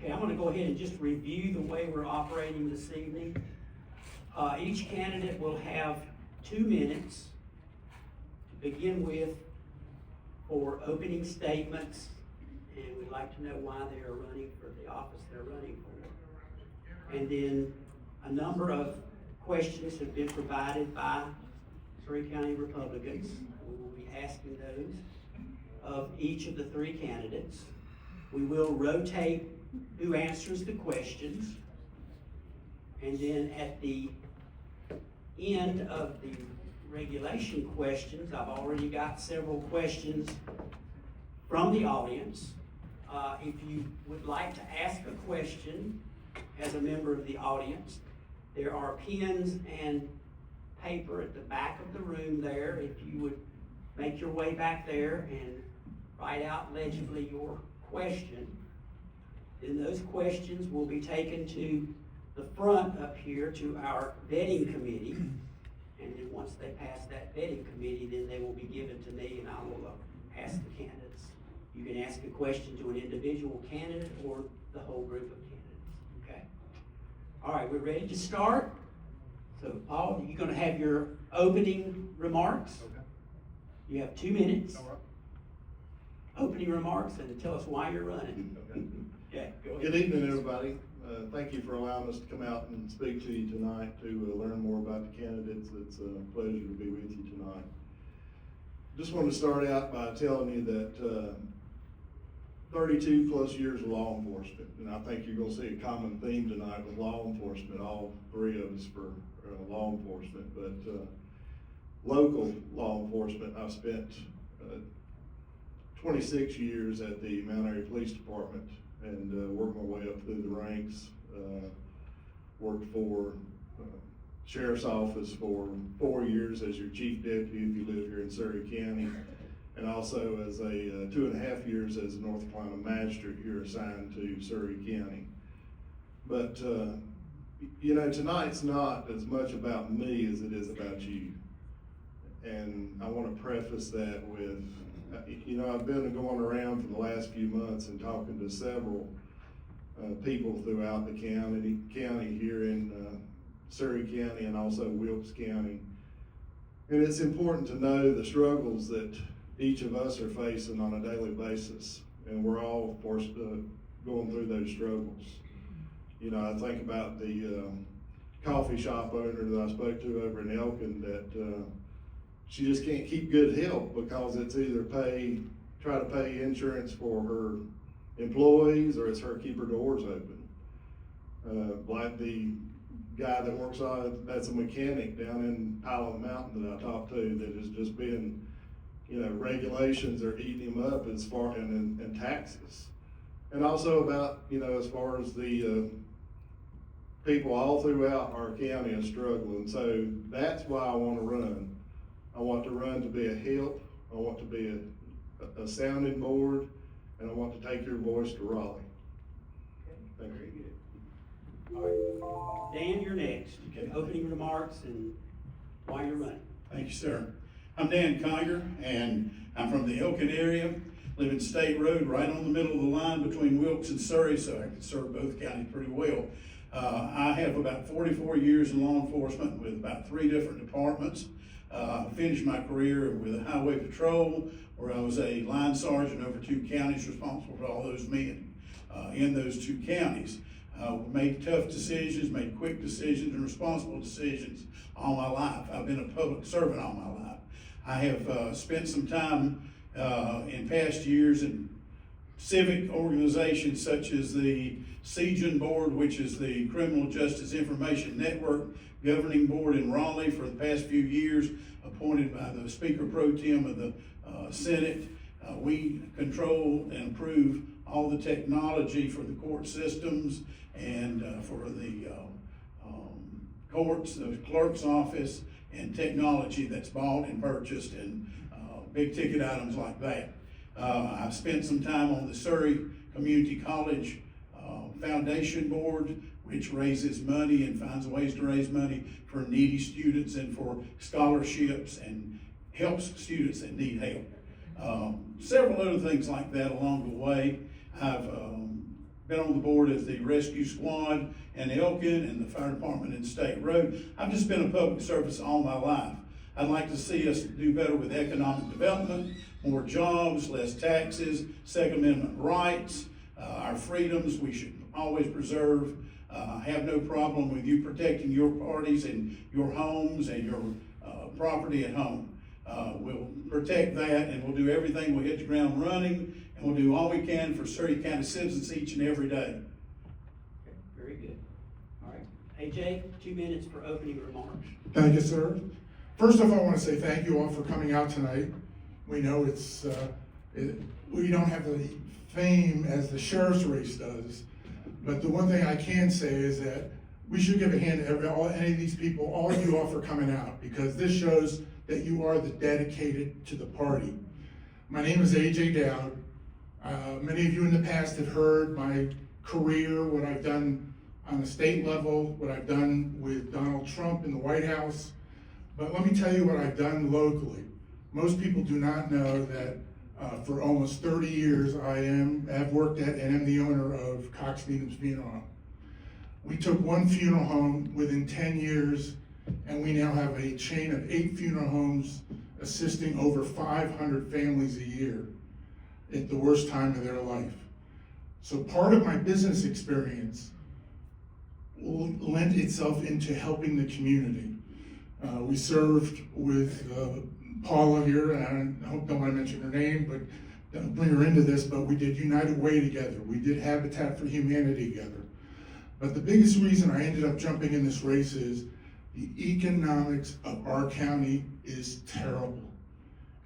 Okay, I'm going to go ahead and just review the way we're operating this evening. Each candidate will have 2 minutes to begin with for opening statements, and we'd like to know why they are running for the office they're running for. And then a number of questions have been provided by Surry County Republicans. We will be asking those of each of the 3 candidates. We will rotate who answers the questions. And then at the end of the regulation questions, I've already got several questions from the audience. If you would like to ask a question as a member of the audience, there are pens and paper at the back of the room there. If you would make your way back there and write out legibly your question, then those questions will be taken to the front up here to our vetting committee. And then once they pass that vetting committee, then they will be given to me and I will ask the candidates. You can ask a question to an individual candidate or the whole group of candidates, okay? All right, we're ready to start. So Paul, you're gonna have your opening remarks. Okay. You have 2 minutes. All right. Opening remarks and tell us why you're running. Okay. Yeah, go ahead. Good evening, everybody. Thank you for allowing us to come out and speak to you tonight to learn more about the candidates. It's a pleasure to be with you tonight. Just want to start out by telling you that 32 plus years of law enforcement, and I think you're going to see a common theme tonight with law enforcement, all 3 of us for law enforcement, but local law enforcement, I've spent 26 years at the Mount Airy Police Department and worked my way up through the ranks. Worked for Sheriff's Office for 4 years as your chief deputy if you live here in Surry County, and also as a 2.5 years as a North Carolina magistrate here assigned to Surry County. But you know, tonight's not as much about me as it is about you. And I want to preface that with, you know, I've been going around for the last few months and talking to several people throughout the county here in Surry County and also Wilkes County. And it's important to know the struggles that each of us are facing on a daily basis. And we're all forced to going through those struggles. You know, I think about the coffee shop owner that I spoke to over in Elkin that she just can't keep good help because it's either try to pay insurance for her employees or it's her keep her doors open. Like the guy that works that's a mechanic down in Pilot Mountain that I talked to that has just been, you know, regulations are eating him up as far and taxes. And also about, you know, as far as the people all throughout our county are struggling. So that's why I want to run. I want to run to be a help. I want to be a sounding board, and I want to take your voice to Raleigh. Okay, Thank very you. good. All right, Dan, you're next. Okay. Opening remarks and why you're running. Thank you, sir. I'm Dan Kiger, and I'm from the Elkin area, live in State Road, right on the middle of the line between Wilkes and Surry, so I can serve both counties pretty well. I have about 44 years in law enforcement with about 3 different departments. Finished my career with the Highway Patrol, where I was a line sergeant over 2 counties responsible for all those men in those 2 counties. Made tough decisions, made quick decisions and responsible decisions all my life. I've been a public servant all my life. I have spent some time in past years in civic organizations such as the CJIN Board, which is the Criminal Justice Information Network governing board in Raleigh for the past few years, appointed by the Speaker Pro Tem of the Senate. We control and approve all the technology for the court systems and for the courts, the clerk's office, and technology that's bought and purchased and big ticket items like that. I've spent some time on the Surry Community College Foundation Board, which raises money and finds ways to raise money for needy students and for scholarships and helps students that need help. Several other things like that along the way. I've been on the board as the rescue squad in Elkin and the fire department in State Road. I've just been a public service all my life. I'd like to see us do better with economic development, more jobs, less taxes, Second Amendment rights, our freedoms we should always preserve. I have no problem with you protecting your parties and your homes and your property at home. We'll protect that, and we'll do everything. We'll hit the ground running, and we'll do all we can for Surry County citizens each and every day. Okay, very good. All right, AJ, 2 minutes for opening remarks. Thank you, sir. First off, I want to say thank you all for coming out tonight. We know we don't have the fame as the sheriff's race does, but the one thing I can say is that we should give a hand to any of these people, all of you all for coming out, because this shows that you are the dedicated to the party. My name is AJ Daoud. Many of you in the past have heard my career, what I've done on the state level, what I've done with Donald Trump in the White House. But let me tell you what I've done locally. Most people do not know that for almost 30 years I have worked at and am the owner of Cox Needham's Funeral Home. We took one funeral home within 10 years, and we now have a chain of 8 funeral homes assisting over 500 families a year at the worst time of their life. So part of my business experience lent itself into helping the community. We served with Paula here, and I don't want to mention her name, but don't bring her into this, but we did United Way together. We did Habitat for Humanity together. But the biggest reason I ended up jumping in this race is the economics of our county is terrible.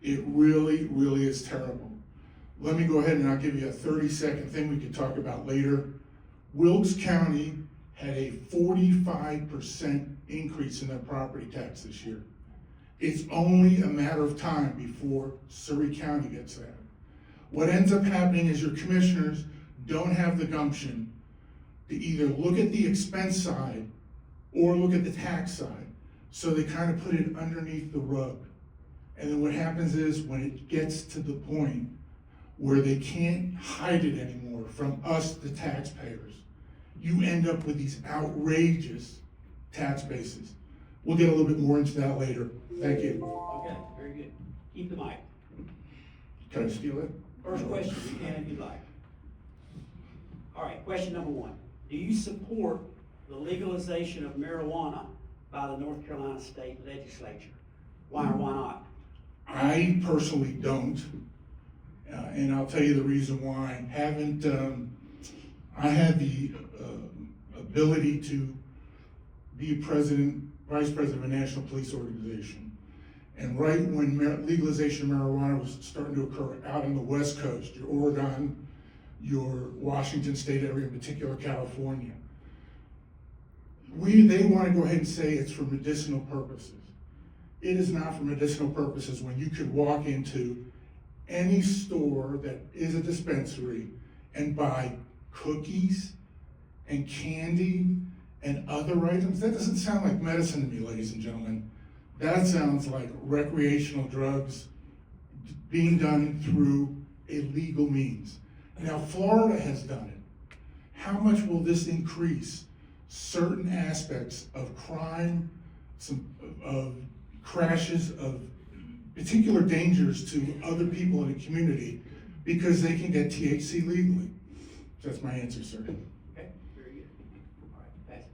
It really, really is terrible. Let me go ahead and I'll give you a 30-second thing we could talk about later. Wilkes County had a 45% increase in their property tax this year. It's only a matter of time before Surry County gets that. What ends up happening is your commissioners don't have the gumption to either look at the expense side or look at the tax side. So they kind of put it underneath the rug. And then what happens is when it gets to the point where they can't hide it anymore from us, the taxpayers, you end up with these outrageous tax bases. We'll get a little bit more into that later. Thank you. Okay, very good. Keep the mic. Can I steal it? First question, you can if you'd like. All right, question number 1. Do you support the legalization of marijuana by the North Carolina State Legislature? Why or why not? I personally don't, and I'll tell you the reason why. I had the ability to be vice president of a national police organization. And right when legalization of marijuana was starting to occur out on the West Coast, your Oregon, your Washington State area, in particular California, they want to go ahead and say it's for medicinal purposes. It is not for medicinal purposes when you could walk into any store that is a dispensary and buy cookies and candy and other items. That doesn't sound like medicine to me, ladies and gentlemen. That sounds like recreational drugs being done through a legal means. Now, Florida has done it. How much will this increase certain aspects of crime, of crashes, of particular dangers to other people in the community because they can get THC legally? That's my answer, sir. Okay, very good. All right, pass it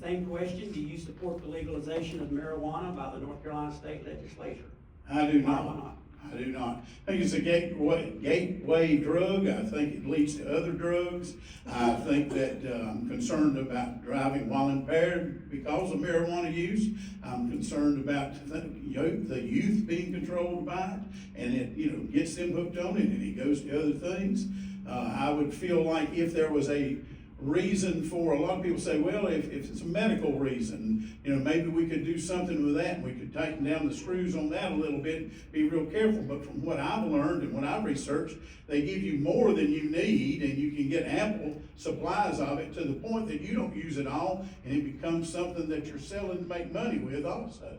down. Same question, do you support the legalization of marijuana by the North Carolina State Legislature? I do Why not. or why not? I do not. I think it's a gateway drug. I think it leads to other drugs. I think that I'm concerned about driving while impaired because of marijuana use. I'm concerned about the youth being controlled by it, and it gets them hooked on it, and it goes to other things. I would feel like if there was a reason for, a lot of people say, well, if it's a medical reason, maybe we could do something with that and we could tighten down the screws on that a little bit, be real careful. But from what I've learned and what I've researched, they give you more than you need and you can get ample supplies of it to the point that you don't use it all and it becomes something that you're selling to make money with also.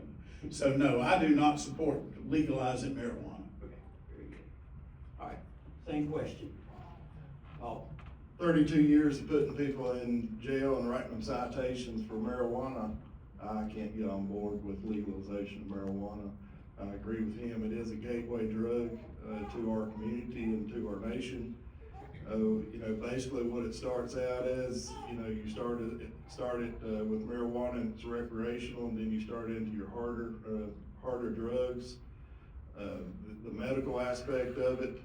So no, I do not support legalizing marijuana. Okay, very good. All right, same question. Paul? 32 years of putting people in jail and writing them citations for marijuana, I can't get on board with legalization of marijuana. I agree with him, it is a gateway drug to our community and to our nation. You know, basically what it starts out as, you know, you start it with marijuana and it's recreational, and then you start into your harder drugs. The medical aspect of it,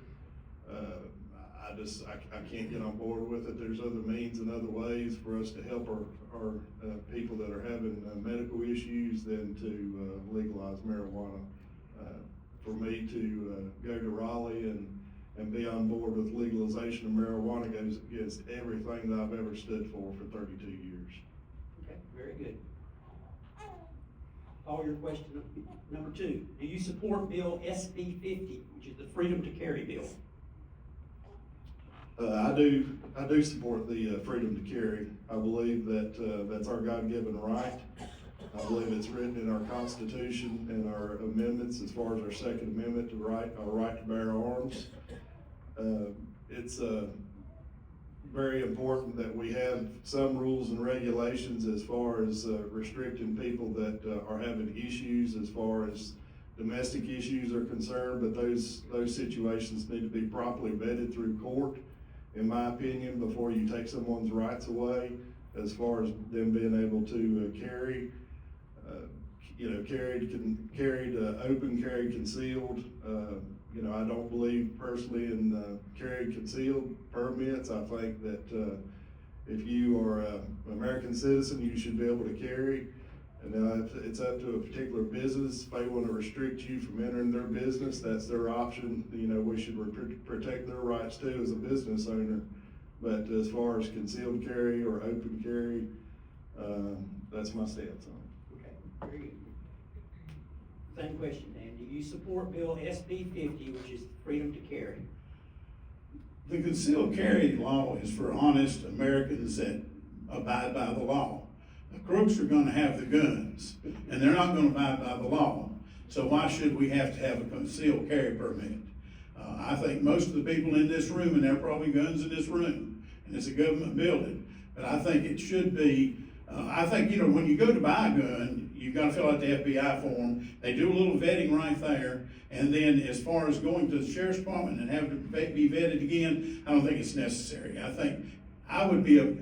I can't get on board with it. There's other means and other ways for us to help our people that are having medical issues than to legalize marijuana. For me to go to Raleigh and be on board with legalization of marijuana goes against everything that I've ever stood for 32 years. Okay, very good. Paul, your question number 2. Do you support Bill SB 50, which is the Freedom to Carry bill? I do support the freedom to carry. I believe that that's our God-given right. I believe it's written in our Constitution and our amendments as far as our Second Amendment to our right to bear arms. It's very important that we have some rules and regulations as far as restricting people that are having issues as far as domestic issues are concerned, but those situations need to be properly vetted through court, in my opinion, before you take someone's rights away as far as them being able to carry. You know, carried, open, carried, concealed. You know, I don't believe personally in carried concealed permits. I think that if you are an American citizen, you should be able to carry. And it's up to a particular business. If they want to restrict you from entering their business, that's their option. You know, we should protect their rights too as a business owner. But as far as concealed carry or open carry, that's my stance on it. Okay, very good. Same question, Dan. Do you support Bill SB 50, which is freedom to carry? The concealed carry law is for honest Americans that abide by the law. The crooks are gonna have the guns, and they're not gonna abide by the law. So why should we have to have a concealed carry permit? I think most of the people in this room, and there are probably guns in this room, and it's a government building, but I think it should be, I think, you know, when you go to buy a gun, you've got to fill out the FBI form. They do a little vetting right there. And then as far as going to the sheriff's department and having to be vetted again, I don't think it's necessary. I think I would be a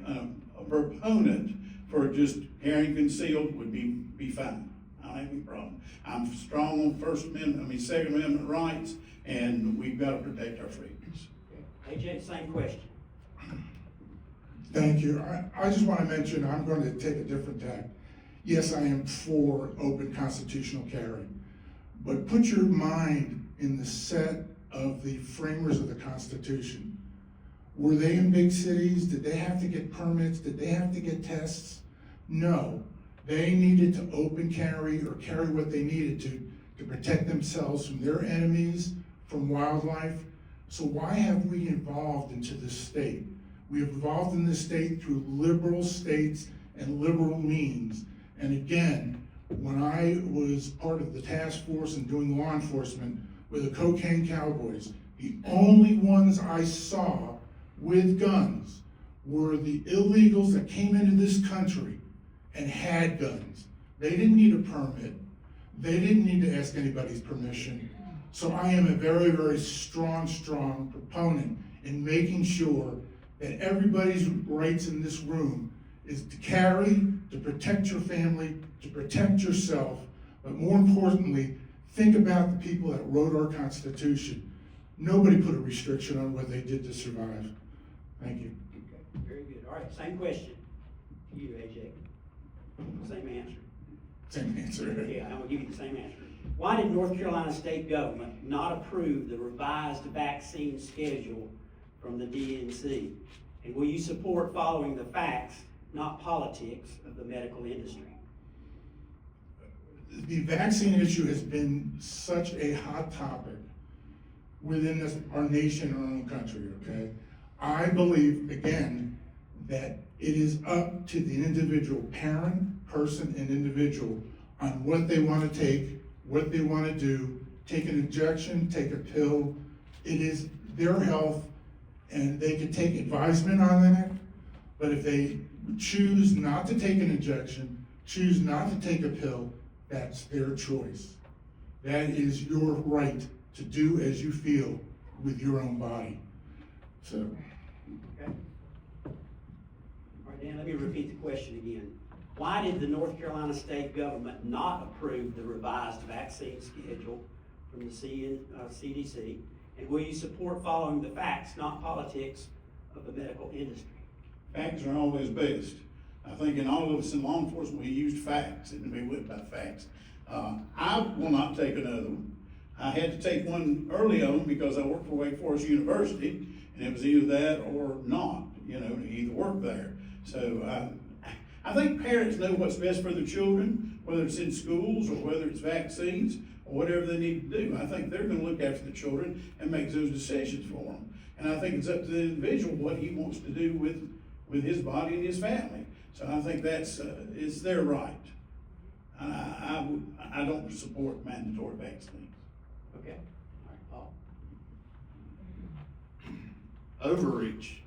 proponent for just carrying concealed would be fine. I don't have any problem. I'm strong on Second Amendment rights, and we've got to protect our freedoms. Okay. AJ, same question. Thank you. I just want to mention, I'm going to take a different tack. Yes, I am for open constitutional carry, but put your mind in the set of the framers of the Constitution. Were they in big cities? Did they have to get permits? Did they have to get tests? No. They needed to open carry or carry what they needed to protect themselves from their enemies, from wildlife. So why have we evolved into this state? We have evolved in this state through liberal states and liberal means. And again, when I was part of the task force and doing law enforcement with the cocaine cowboys, the only ones I saw with guns were the illegals that came into this country and had guns. They didn't need a permit. They didn't need to ask anybody's permission. So I am a very, very strong proponent in making sure that everybody's rights in this room is to carry, to protect your family, to protect yourself, but more importantly, think about the people that wrote our Constitution. Nobody put a restriction on what they did to survive. Thank you. Okay, very good. All right, same question to you, AJ. Same answer. Same answer. Yeah, I'm gonna give you the same answer. Why did North Carolina state government not approve the revised vaccine schedule from the DNC? And will you support following the facts, not politics, of the medical industry? The vaccine issue has been such a hot topic within our nation, our own country, okay? I believe, again, that it is up to the individual parent, person, and individual on what they want to take, what they want to do, take an injection, take a pill. It is their health, and they could take advisement on that. But if they choose not to take an injection, choose not to take a pill, that's their choice. That is your right to do as you feel with your own body. So, Okay. All right, Dan, let me repeat the question again. Why did the North Carolina state government not approve the revised vaccine schedule from the CDC? And will you support following the facts, not politics, of the medical industry? Facts are always best. I think in all of us in law enforcement, we used facts and we went by facts. I will not take another one. I had to take one early on because I worked for Wake Forest University, and it was either that or not, to either work there. So I think parents know what's best for their children, whether it's in schools or whether it's vaccines or whatever they need to do. I think they're gonna look after the children and make those decisions for them. And I think it's up to the individual what he wants to do with his body and his family. So I think that's, it's their right. I don't support mandatory vaccines. Okay. All right, Paul. Overreach.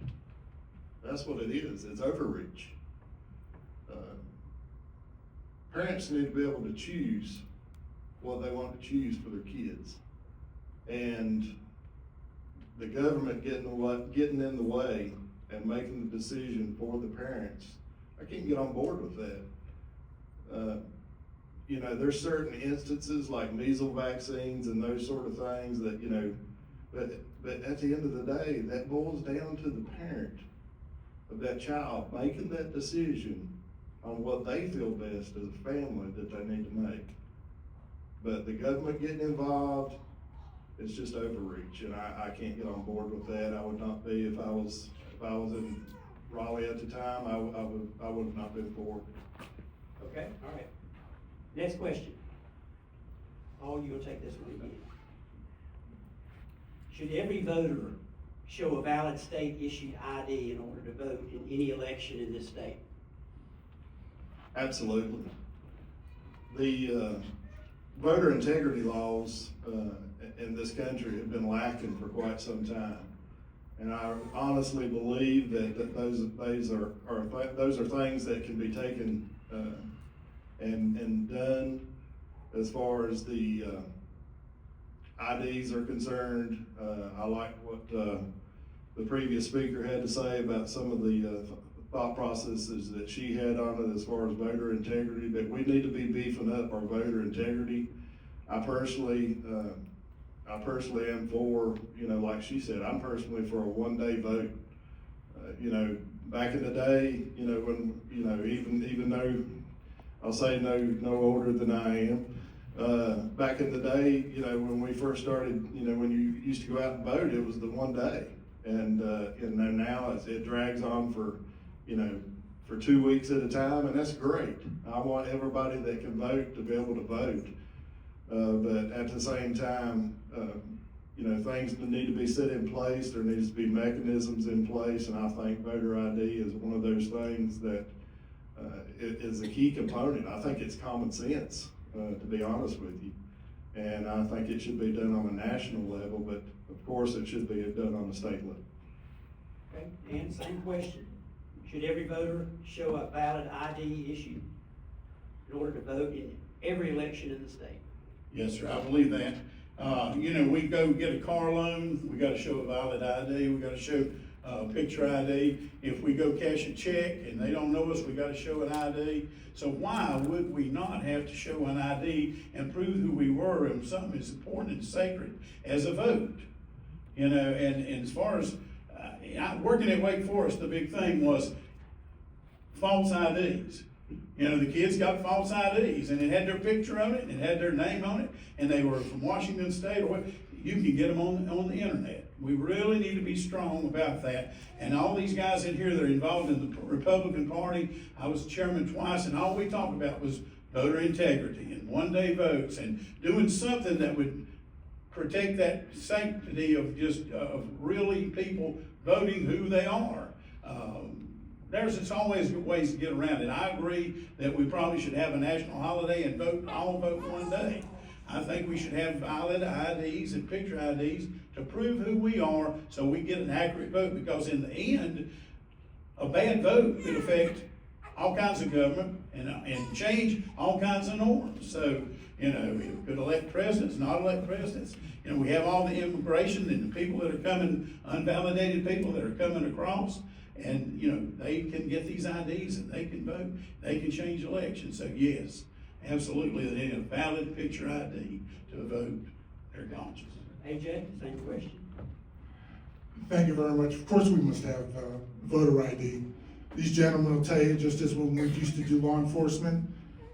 That's what it is. It's overreach. Parents need to be able to choose what they want to choose for their kids. And the government getting in the way and making the decision for the parents, I can't get on board with that. There's certain instances like measles vaccines and those sort of things that, but at the end of the day, that boils down to the parent of that child making that decision on what they feel best as a family that they need to make. But the government getting involved, it's just overreach, and I can't get on board with that. I would not be if I was in Raleigh at the time. I would have not been for it. Okay, all right. Next question. Paul, you're gonna take this one again. Should every voter show a valid state-issued ID in order to vote in any election in this state? Absolutely. The voter integrity laws in this country have been lacking for quite some time. And I honestly believe that those are things that can be taken and done as far as the IDs are concerned. I like what the previous speaker had to say about some of the thought processes that she had on it as far as voter integrity, but we need to be beefing up our voter integrity. I personally am for, like she said, I'm personally for a one-day vote. Back in the day, when, even though I'll say no older than I am, back in the day, when we first started, when you used to go out and vote, it was the one day. And now it drags on for 2 weeks at a time, and that's great. I want everybody that can vote to be able to vote. But at the same time, things need to be set in place. There needs to be mechanisms in place, and I think voter ID is one of those things that is a key component. I think it's common sense, to be honest with you. And I think it should be done on a national level, but of course it should be done on the state level. Okay, and same question. Should every voter show a valid ID issued in order to vote in every election in the state? Yes, sir, I believe that. We go get a car loan, we gotta show a valid ID, we gotta show a picture ID. If we go cash a check and they don't know us, we gotta show an ID. So why would we not have to show an ID and prove who we were and something as important and sacred as a vote? And as far as working at Wake Forest, the big thing was false IDs. The kids got false IDs, and it had their picture on it, and it had their name on it, and they were from Washington State, or what. You can get them on the internet. We really need to be strong about that. And all these guys in here that are involved in the Republican Party, I was chairman twice, and all we talked about was voter integrity and one-day votes and doing something that would protect that sanctity of of really people voting who they are. There's always ways to get around it. I agree that we probably should have a national holiday and all vote one day. I think we should have valid IDs and picture IDs to prove who we are, so we get an accurate vote, because in the end, a bad vote could affect all kinds of government and change all kinds of norms. So, you know, it could elect presidents, not elect presidents. You know, we have all the immigration and the people that are coming, unvalidated people that are coming across, and, you know, they can get these IDs and they can vote, they can change elections. So yes, absolutely, they need a valid picture ID to vote their conscience. AJ, same question. Thank you very much. Of course, we must have voter ID. These gentlemen will tell you, just as when we used to do law enforcement,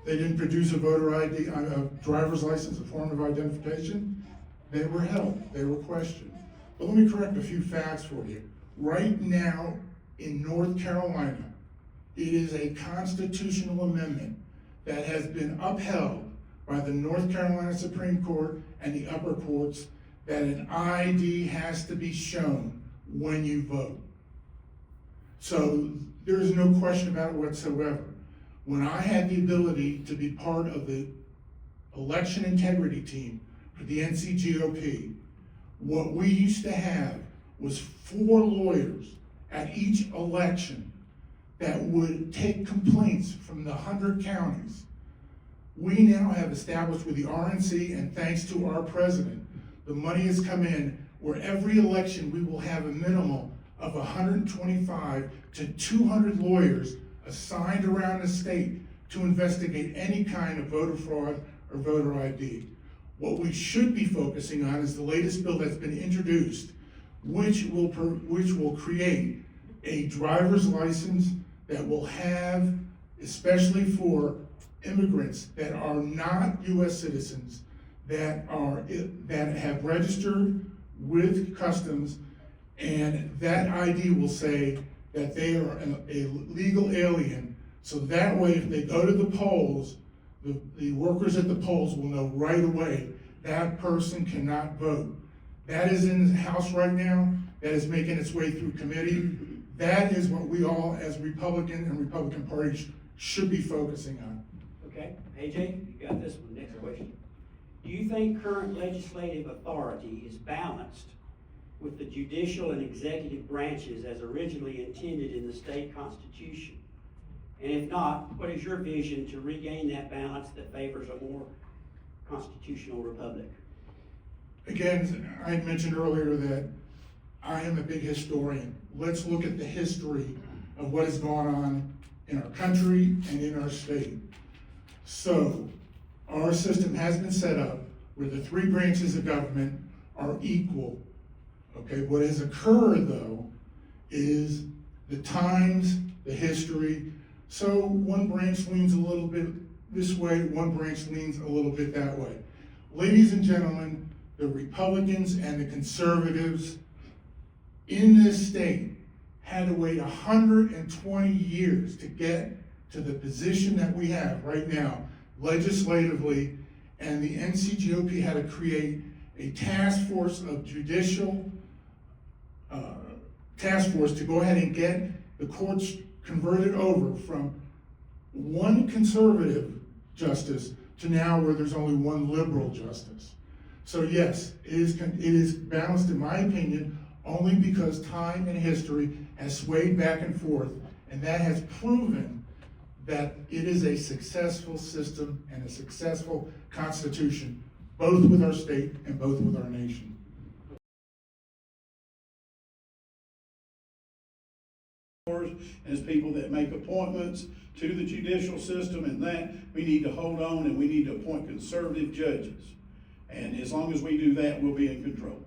they didn't produce a voter ID, a driver's license, a form of identification. They were held, they were questioned. But let me correct a few facts for you. Right now, in North Carolina, it is a constitutional amendment that has been upheld by the North Carolina Supreme Court and the upper courts, that an ID has to be shown when you vote. So there is no question about it whatsoever. When I had the ability to be part of the election integrity team for the NCGOP, what we used to have was 4 lawyers at each election that would take complaints from the 100 counties. We now have established with the RNC, and thanks to our president, the money has come in where every election we will have a minimum of 125 to 200 lawyers assigned around the state to investigate any kind of voter fraud or voter ID. What we should be focusing on is the latest bill that's been introduced, which will create a driver's license that will have, especially for immigrants that are not U.S. citizens, that have registered with customs, and that ID will say that they are a legal alien. So that way, if they go to the polls, the workers at the polls will know right away that person cannot vote. That is in the House right now. That is making its way through committee. That is what we all, as Republican and Republican parties, should be focusing on. Okay, AJ, you got this one. Next question. Do you think current legislative authority is balanced with the judicial and executive branches as originally intended in the state constitution? And if not, what is your vision to regain that balance that favors a more constitutional republic? Again, I had mentioned earlier that I am a big historian. Let's look at the history of what has gone on in our country and in our state. So, our system has been set up where the 3 branches of government are equal. Okay, what has occurred though is the times, the history. So one branch leans a little bit this way, one branch leans a little bit that way. Ladies and gentlemen, the Republicans and the conservatives in this state had to wait 120 years to get to the position that we have right now, legislatively, and the NCGOP had to create a task force of judicial task force to go ahead and get the courts converted over from one conservative justice to now where there's only one liberal justice. So yes, it is balanced in my opinion only because time and history has swayed back and forth, and that has proven that it is a successful system and a successful constitution, both with our state and both with our nation. As people that make appointments to the judicial system, and that we need to hold on, and we need to appoint conservative judges. And as long as we do that, we'll be in control.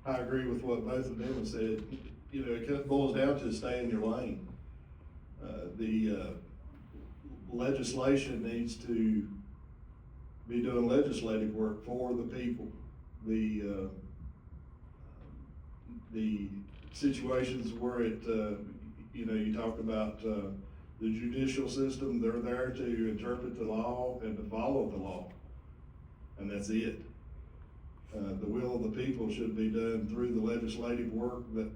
I agree with what both of them have said. You know, it kind of boils down to stay in your lane. The legislation needs to be doing legislative work for the people. The situations where it, you know, you talk about the judicial system, they're there to interpret the law and to follow the law, and that's it. The will of the people should be done through the legislative work that,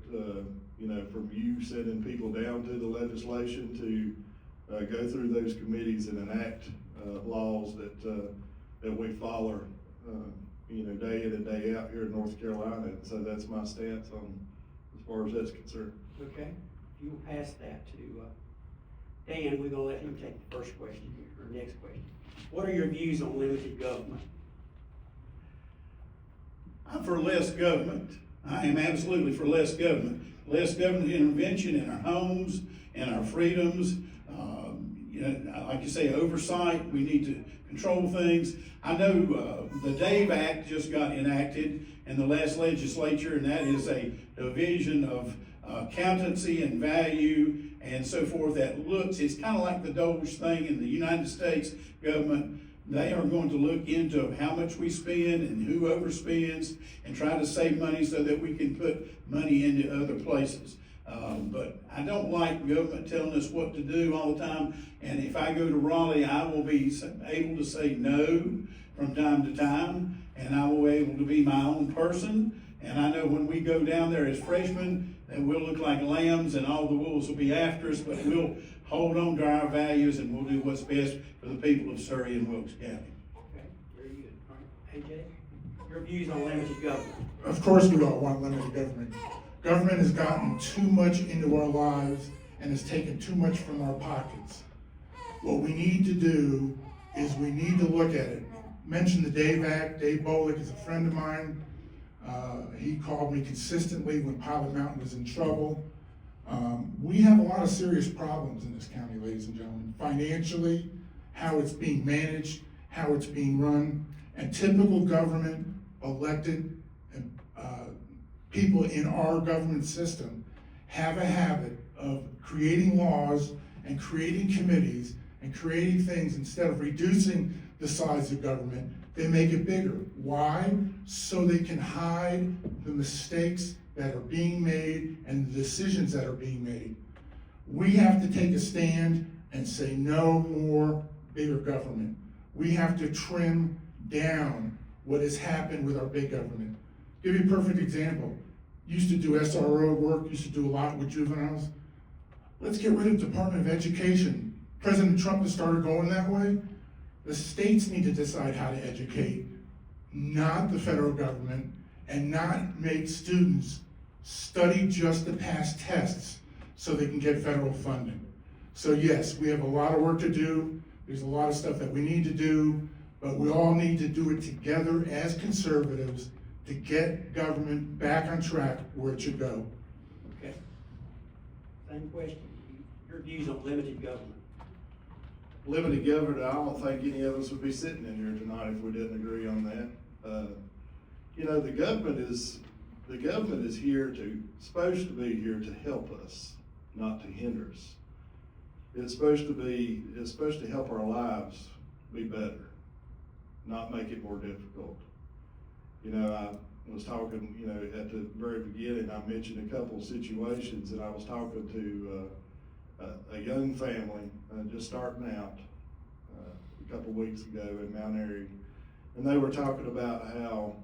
you know, from you sending people down to the legislation to go through those committees and enact laws that we follow, day in and day out here in North Carolina. And so that's my stance on, as far as that's concerned. Okay, if you'll pass that to, Dan, we're gonna let him take the first question, or next question. What are your views on limited government? I'm for less government. I am absolutely for less government. Less government intervention in our homes and our freedoms. Like you say, oversight. We need to control things. I know the DAVE Act just got enacted in the last legislature, and that is a division of accountancy and value and so forth that looks, it's kind of like the Doge thing in the United States government. They are going to look into how much we spend and who overspends and try to save money so that we can put money into other places. But I don't like government telling us what to do all the time. And if I go to Raleigh, I will be able to say no from time to time, and I will be able to be my own person. And I know when we go down there as freshmen, that we'll look like lambs and all the wolves will be after us, but we'll hold on to our values and we'll do what's best for the people of Surry and Wilkes County. Okay, very good. All right, AJ, your views on limited government? Of course we don't want limited government. Government has gotten too much into our lives and has taken too much from our pockets. What we need to do is we need to look at it. Mention the DAVE Act. Dave Bolick is a friend of mine. He called me consistently when Pilot Mountain was in trouble. We have a lot of serious problems in this county, ladies and gentlemen. Financially, how it's being managed, how it's being run, and typical government, elected people in our government system have a habit of creating laws and creating committees and creating things. Instead of reducing the size of government, they make it bigger. Why? So they can hide the mistakes that are being made and the decisions that are being made. We have to take a stand and say no more bigger government. We have to trim down what has happened with our big government. Give you a perfect example. Used to do SRO work, used to do a lot with juveniles. Let's get rid of Department of Education. President Trump has started going that way. The states need to decide how to educate, not the federal government, and not make students study just to pass tests so they can get federal funding. So yes, we have a lot of work to do. There's a lot of stuff that we need to do, but we all need to do it together as conservatives to get government back on track where it should go. Okay. Same question. Your views on limited government? Limited government, I don't think any of us would be sitting in here tonight if we didn't agree on that. The government is supposed to be here to help us, not to hinder us. It's supposed to help our lives be better, not make it more difficult. I was talking, at the very beginning, I mentioned a couple of situations, and I was talking to a young family just starting out a couple of weeks ago in Mount Airy, and they were talking about how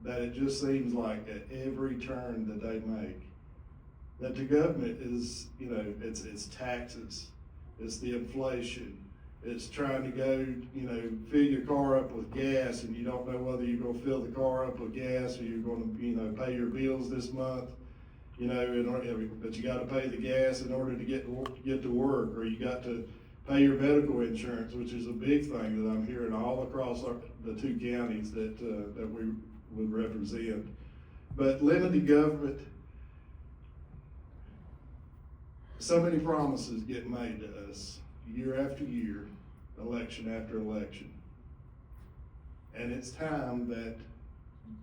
that it just seems like at every turn that they make, that the government is, it's taxes, it's the inflation, it's trying to go, fill your car up with gas, and you don't know whether you're going to fill the car up with gas or you're going to, pay your bills this month, but you got to pay the gas in order to get to work, or you got to pay your medical insurance, which is a big thing that I'm hearing all across the two counties that we would represent. But limited government, so many promises get made to us year after year, election after election. And it's time that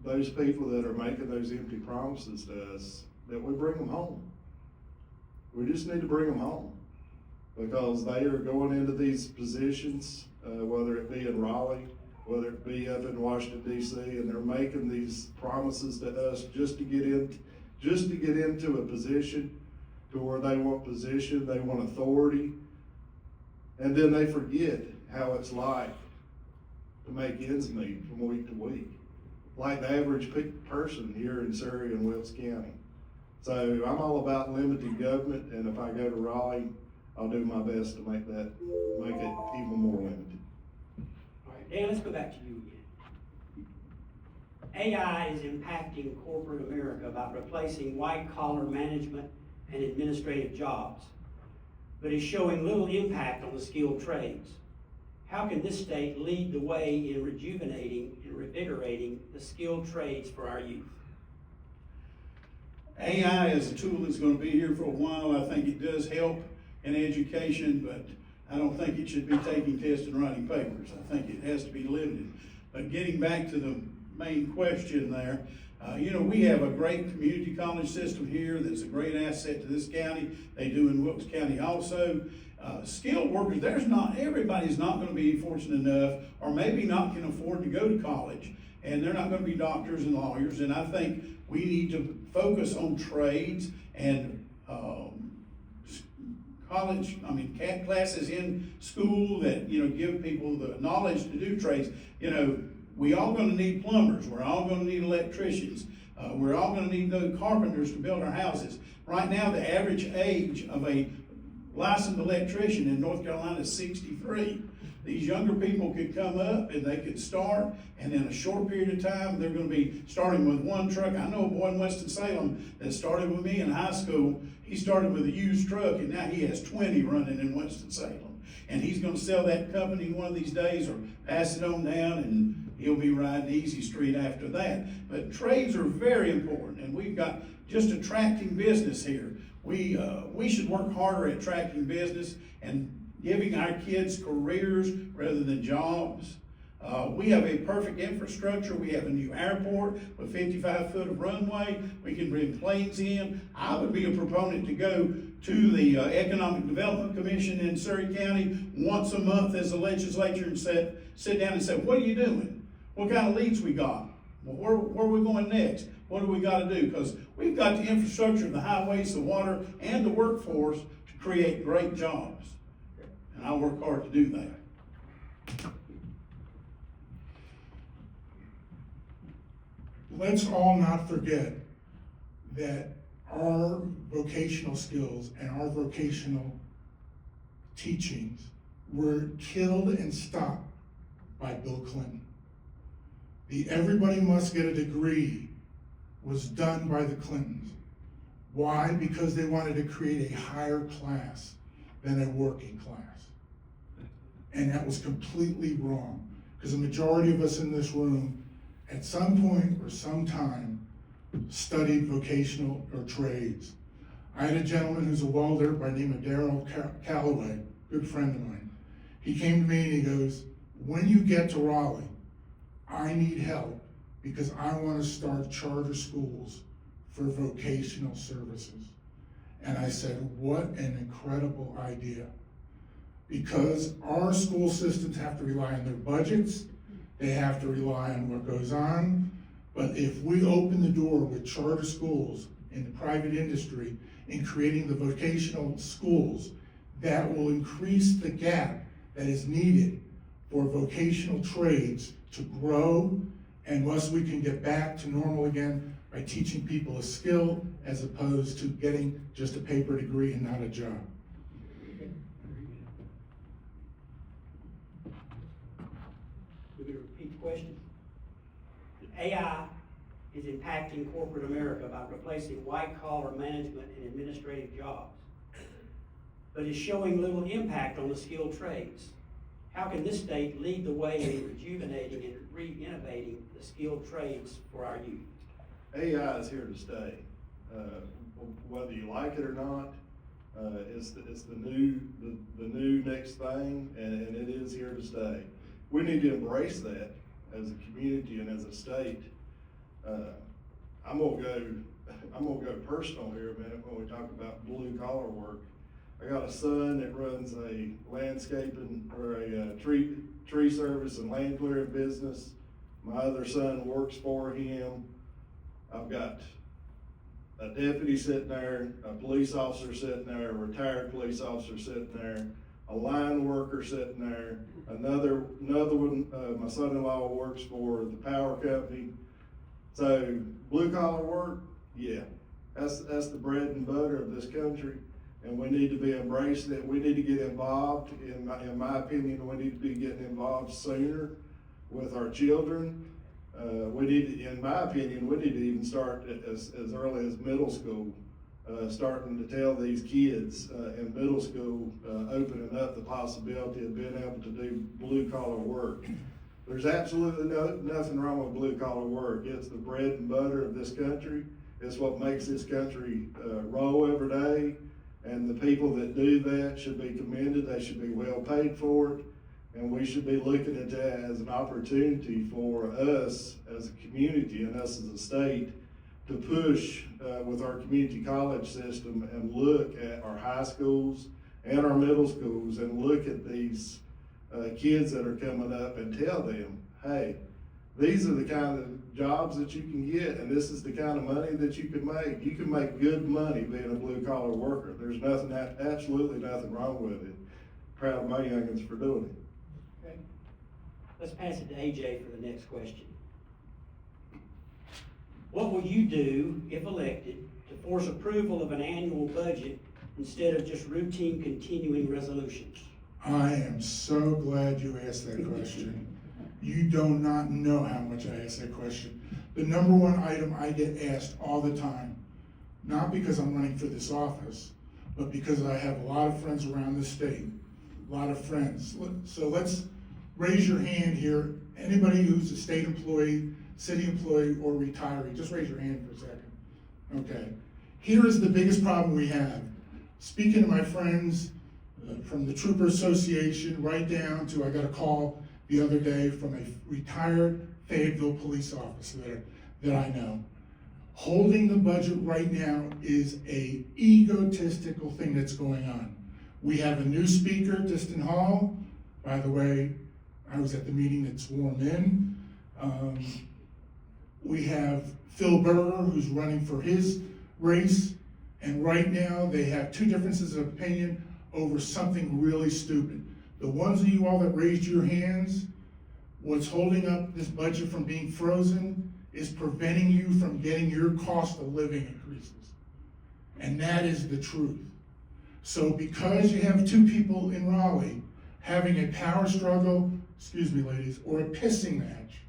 those people that are making those empty promises to us, that we bring them home. We just need to bring them home, because they are going into these positions, whether it be in Raleigh, whether it be up in Washington, D.C., and they're making these promises to us just to get into a position to where they want position, they want authority, and then they forget how it's like to make ends meet from week to week, like the average person here in Surry and Wilkes County. So I'm all about limited government, and if I go to Raleigh, I'll do my best to make it even more limited. Dan, let's go back to you again. AI is impacting corporate America by replacing white-collar management and administrative jobs, but is showing little impact on the skilled trades. How can this state lead the way in rejuvenating and revigorating the skilled trades for our youth? AI is a tool that's gonna be here for a while. I think it does help in education, but I don't think it should be taking tests and writing papers. I think it has to be limited. But getting back to the main question there, we have a great community college system here that's a great asset to this county. They do in Wilkes County also. Skilled workers, everybody's not gonna be fortunate enough, or maybe not can afford to go to college, and they're not gonna be doctors and lawyers, and I think we need to focus on trades and, classes in school that, give people the knowledge to do trades. We all gonna need plumbers, we're all gonna need electricians, we're all gonna need those carpenters to build our houses. Right now, the average age of a licensed electrician in North Carolina is 63. These younger people could come up and they could start, and in a short period of time, they're gonna be starting with one truck. I know a boy in Winston-Salem that started with me in high school. He started with a used truck, and now he has 20 running in Winston-Salem. And he's gonna sell that company one of these days or pass it on down, and he'll be riding Easy Street after that. But trades are very important, and we've got just attracting business here. We should work harder at attracting business and giving our kids careers rather than jobs. We have a perfect infrastructure. We have a new airport with 55 foot of runway. We can bring planes in. I would be a proponent to go to the Economic Development Commission in Surry County once a month as a legislature and sit down and say, what are you doing? What kind of leads we got? Well, where are we going next? What do we got to do? Because we've got the infrastructure, the highways, the water, and the workforce to create great jobs. And I'll work hard to do that. Let's all not forget that our vocational skills and our vocational teachings were killed and stopped by Bill Clinton. The everybody must get a degree was done by the Clintons. Why? Because they wanted to create a higher class than a working class. And that was completely wrong, because the majority of us in this room at some point or some time studied vocational or trades. I had a gentleman who's a welder by the name of Daryl Calloway, good friend of mine. He came to me and he goes, when you get to Raleigh, I need help because I want to start charter schools for vocational services. And I said, what an incredible idea. Because our school systems have to rely on their budgets, they have to rely on what goes on, but if we open the door with charter schools in the private industry in creating the vocational schools, that will increase the gap that is needed for vocational trades to grow, and thus we can get back to normal again by teaching people a skill as opposed to getting just a paper degree and not a job. We're going to repeat the question. AI is impacting corporate America by replacing white-collar management and administrative jobs, but is showing little impact on the skilled trades. How can this state lead the way in rejuvenating and re-innovating the skilled trades for our youth? AI is here to stay. Whether you like it or not, it's the new next thing, and it is here to stay. We need to embrace that as a community and as a state. I'm gonna go personal here a minute when we talk about blue collar work. I got a son that runs a landscaping or a tree service and land clearing business. My other son works for him. I've got a deputy sitting there, a police officer sitting there, a retired police officer sitting there, a line worker sitting there, another one, my son-in-law works for the power company. So blue collar work, yeah, that's the bread and butter of this country, and we need to be embracing it. We need to get involved. In my opinion, we need to be getting involved sooner with our children. We need, in my opinion, we need to even start as early as middle school, starting to tell these kids in middle school, opening up the possibility of being able to do blue collar work. There's absolutely nothing wrong with blue collar work. It's the bread and butter of this country. It's what makes this country roll every day. And the people that do that should be commended. They should be well paid for it. And we should be looking at that as an opportunity for us as a community and us as a state to push with our community college system and look at our high schools and our middle schools and look at these kids that are coming up and tell them, hey, these are the kind of jobs that you can get, and this is the kind of money that you can make. You can make good money being a blue collar worker. There's nothing, absolutely nothing wrong with it. Proud of my youngins for doing it. Okay. Let's pass it to AJ for the next question. What will you do, if elected, to force approval of an annual budget instead of just routine continuing resolutions? I am so glad you asked that question. You do not know how much I ask that question. The number one item I get asked all the time, not because I'm running for this office, but because I have a lot of friends around the state, a lot of friends. So let's raise your hand here. Anybody who's a state employee, city employee, or retiree, just raise your hand for a second. Okay. Here is the biggest problem we have. Speaking to my friends from the Trooper Association, right down to, I got a call the other day from a retired Fayetteville police officer that I know. Holding the budget right now is a egotistical thing that's going on. We have a new speaker, Diston Hall. By the way, I was at the meeting that swore him in. We have Phil Berger, who's running for his race. And right now, they have two differences of opinion over something really stupid. The ones of you all that raised your hands, what's holding up this budget from being frozen is preventing you from getting your cost of living increases. And that is the truth. So because you have two people in Raleigh having a power struggle, excuse me ladies, or a pissing match,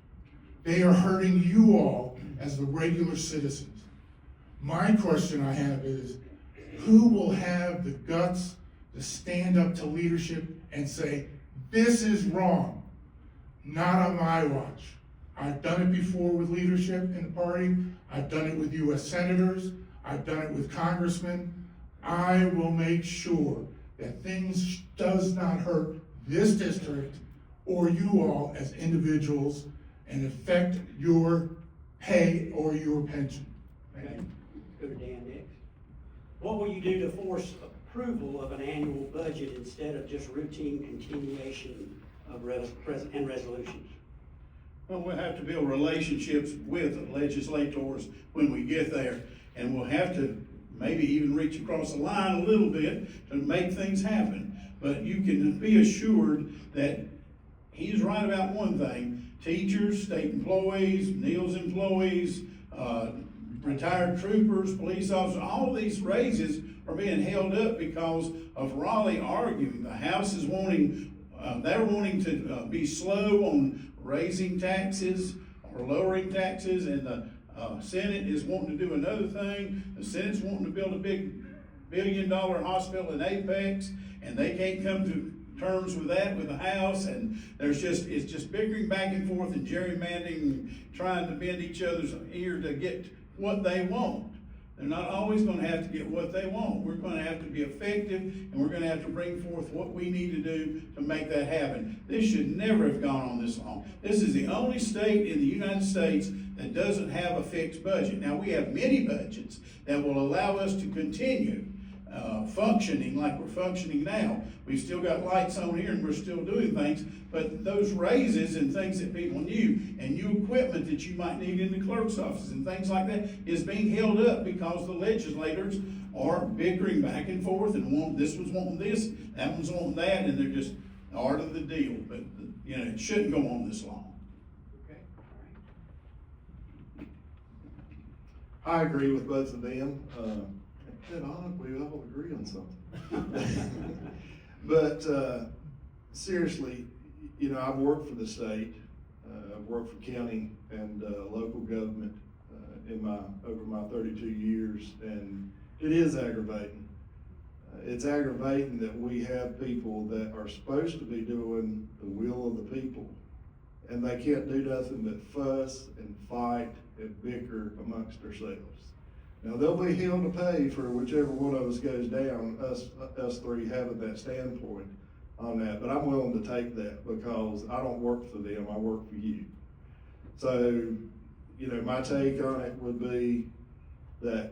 they are hurting you all as the regular citizens. My question I have is, who will have the guts to stand up to leadership and say, this is wrong, not on my watch. I've done it before with leadership in the party. I've done it with US senators. I've done it with congressmen. I will make sure that things does not hurt this district or you all as individuals and affect your pay or your pension. Thank you. Go to Dan next. What will you do to force approval of an annual budget instead of just routine continuation of resolutions? Well, we'll have to build relationships with legislators when we get there, and we'll have to maybe even reach across the line a little bit to make things happen. But you can be assured that he's right about one thing: teachers, state employees, Neal's employees, retired troopers, police officers, all of these raises are being held up because of Raleigh arguing. The House is wanting, they're wanting to be slow on raising taxes or lowering taxes, and the Senate is wanting to do another thing. The Senate's wanting to build a big $1 billion hospital in Apex, and they can't come to terms with that with the House, and it's just bickering back and forth and gerrymandering and trying to bend each other's ear to get what they want. They're not always going to have to get what they want. We're going to have to be effective, and we're going to have to bring forth what we need to do to make that happen. This should never have gone on this long. This is the only state in the United States that doesn't have a fixed budget. Now, we have many budgets that will allow us to continue functioning like we're functioning now. We've still got lights on here and we're still doing things, but those raises and things that people need and new equipment that you might need in the clerk's office and things like that is being held up because the legislators are bickering back and forth and this one's wanting this, that one's wanting that, and they're just art of the deal. But it shouldn't go on this long. Okay, I agree with both of them. We all agree on something. But seriously, I've worked for the state. I've worked for county and local government over my 32 years, and it is aggravating. It's aggravating that we have people that are supposed to be doing the will of the people, and they can't do nothing but fuss and fight and bicker amongst themselves. Now, they'll be held to pay for whichever one of us goes down, us three having that standpoint on that, but I'm willing to take that because I don't work for them, I work for you. So, you know, my take on it would be that,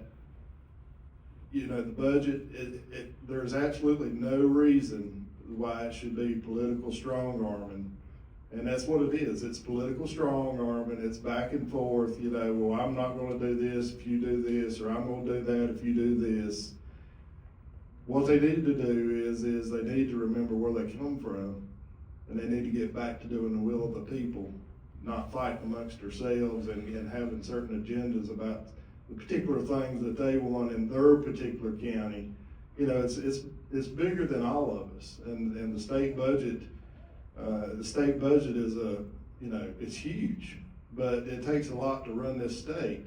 you know, the budget, there's absolutely no reason why it should be political strong-arming. And that's what it is. It's political strong-arming. It's back and forth, you know, well, I'm not gonna do this if you do this, or I'm gonna do that if you do this. What they need to do is they need to remember where they come from, and they need to get back to doing the will of the people, not fighting amongst themselves and having certain agendas about the particular things that they want in their particular county. You know, it's bigger than all of us, and the state budget is it's huge, but it takes a lot to run this state.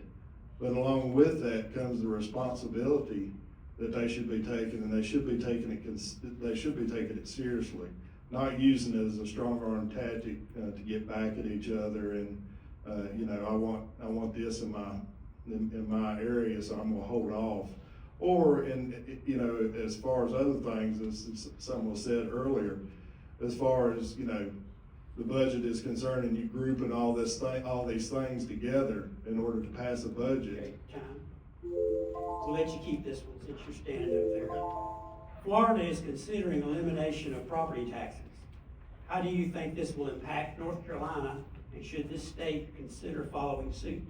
But along with that comes the responsibility that they should be taking, and they should be taking it seriously, not using it as a strong arm tactic to get back at each other. And I want this in my area, so I'm gonna hold off. Or as far as other things, as someone said earlier, as far as the budget is concerned, and you grouping all these things together in order to pass a budget. Okay, time. So let you keep this one since you're standing over there. Florida is considering elimination of property taxes. How do you think this will impact North Carolina, and should this state consider following suit?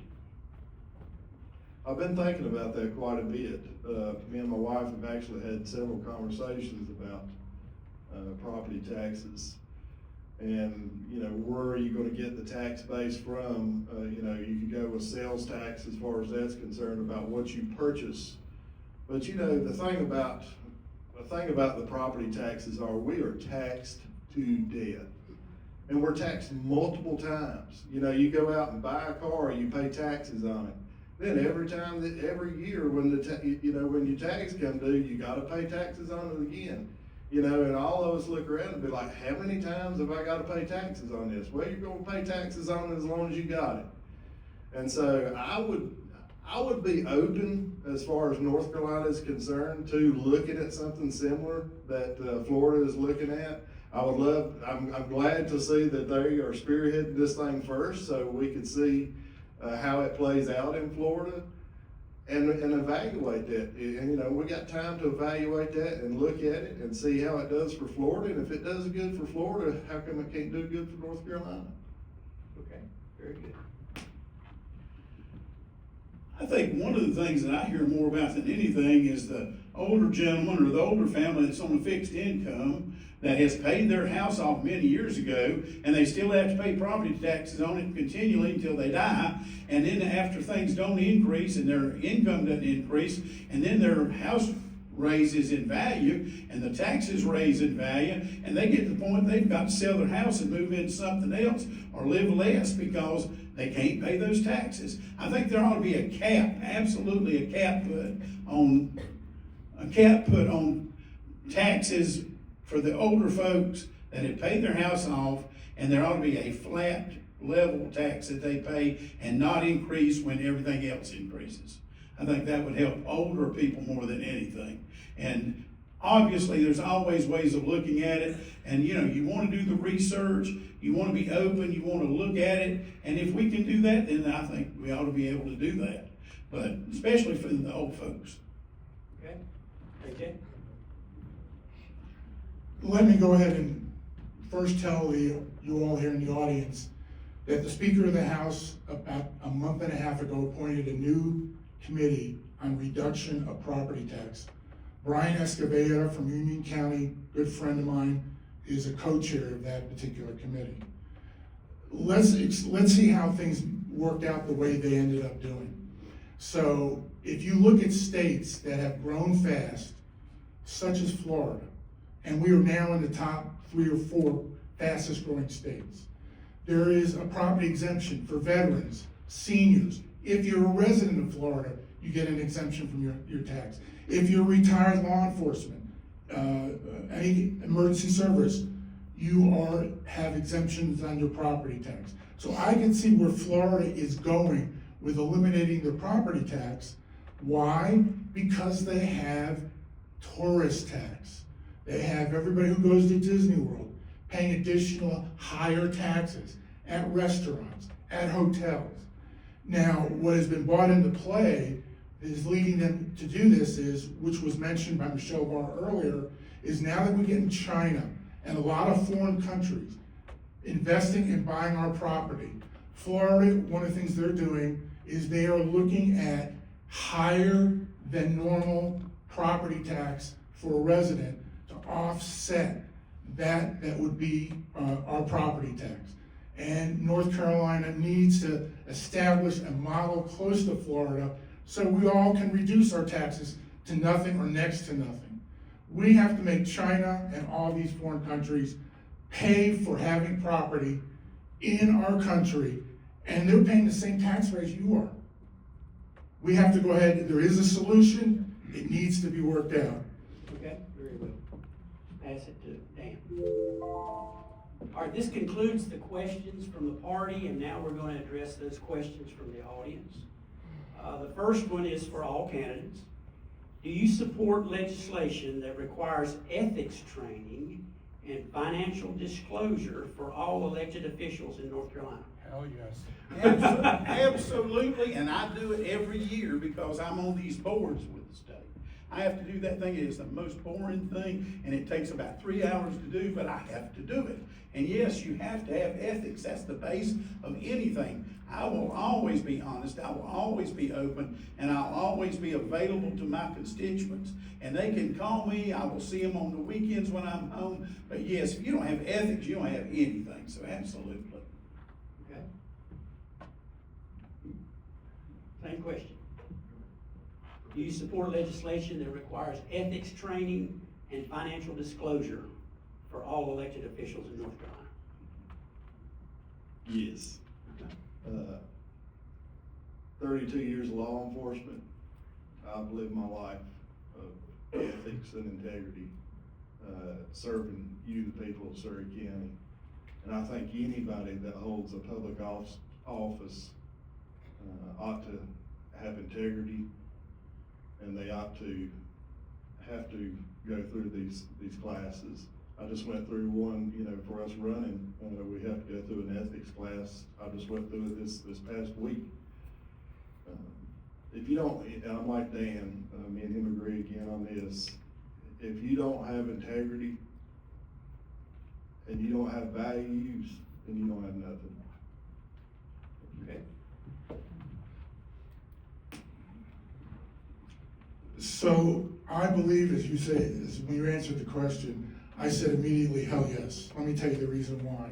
I've been thinking about that quite a bit. Me and my wife have actually had several conversations about property taxes. And, where are you gonna get the tax base from? You could go with sales tax as far as that's concerned, about what you purchase. But the thing about the property taxes are, we are taxed to death. And we're taxed multiple times. You go out and buy a car, you pay taxes on it. Then every year when when your tax come due, you gotta pay taxes on it again. And all of us look around and be like, how many times have I got to pay taxes on this? Well, you're going to pay taxes on it as long as you got it. And so I would be open, as far as North Carolina is concerned, to looking at something similar that Florida is looking at. I'm glad to see that they are spearheading this thing first, so we could see how it plays out in Florida. And evaluate that, and we got time to evaluate that and look at it and see how it does for Florida. And if it does good for Florida, how come it can't do good for North Carolina? Okay, very good. I think one of the things that I hear more about than anything is the older gentleman or the older family that's on a fixed income that has paid their house off many years ago, and they still have to pay property taxes on it continually until they die. And then after things don't increase and their income doesn't increase, and then their house raises in value and the taxes raise in value, and they get to the point they've got to sell their house and move into something else or live less because they can't pay those taxes. I think there ought to be a cap, absolutely a cap put on taxes for the older folks that have paid their house off, and there ought to be a flat level tax that they pay and not increase when everything else increases. I think that would help older people more than anything. And obviously there's always ways of looking at it, and you want to do the research, you want to be open, you want to look at it, and if we can do that, then I think we ought to be able to do that. But especially for the old folks. Okay, AJ? Let me go ahead and first tell you all here in the audience that the Speaker of the House about a month and a half ago appointed a new committee on reduction of property tax. Brian Escobedo from Union County, good friend of mine, is a co-chair of that particular committee. Let's see how things worked out the way they ended up doing. So if you look at states that have grown fast, such as Florida, and we are now in the top 3 or 4 fastest growing states, There is a property exemption for veterans, seniors. If you're a resident of Florida, you get an exemption from your tax. If you're retired law enforcement, any emergency service, you have exemptions on your property tax. So I can see where Florida is going with eliminating the property tax. Why? Because they have tourist tax. They have everybody who goes to Disney World paying additional higher taxes at restaurants, at hotels. Now, what has been brought into play is leading them to do this is, which was mentioned by Michelle Barr earlier, is now that we get in China and a lot of foreign countries investing and buying our property, Florida, one of the things they're doing is they are looking at higher than normal property tax for a resident to offset that would be our property tax. And North Carolina needs to establish a model close to Florida so we all can reduce our taxes to nothing or next to nothing. We have to make China and all these foreign countries pay for having property in our country, and they're paying the same tax rate you are. We have to go ahead, there is a solution, it needs to be worked out. Okay, very well. Pass it to Dan. All right, this concludes the questions from the party, and now we're going to address those questions from the audience. The first one is for all candidates. Do you support legislation that requires ethics training and financial disclosure for all elected officials in North Carolina? Hell yes. Absolutely, and I do it every year because I'm on these boards with the state. I have to do that thing. It is the most boring thing, and it takes about 3 hours to do, but I have to do it. And yes, you have to have ethics. That's the base of anything. I will always be honest. I will always be open, and I'll always be available to my constituents. And they can call me. I will see them on the weekends when I'm home. But yes, if you don't have ethics, you don't have anything. So absolutely. Okay. Same question. Do you support legislation that requires ethics training and financial disclosure for all elected officials in North Carolina? Yes. 32 years of law enforcement, I've lived my life of ethics and integrity, serving you, the people of Surry County. And I think anybody that holds a public office ought to have integrity, and they ought to have to go through these classes. I just went through one, for us running, we have to go through an ethics class. I just went through it this past week. If you don't, and I'm like Dan, me and him agree again on this, if you don't have integrity and you don't have values, then you don't have nothing. Okay. So I believe, as you say, when you answered the question, I said immediately, hell yes. Let me tell you the reason why.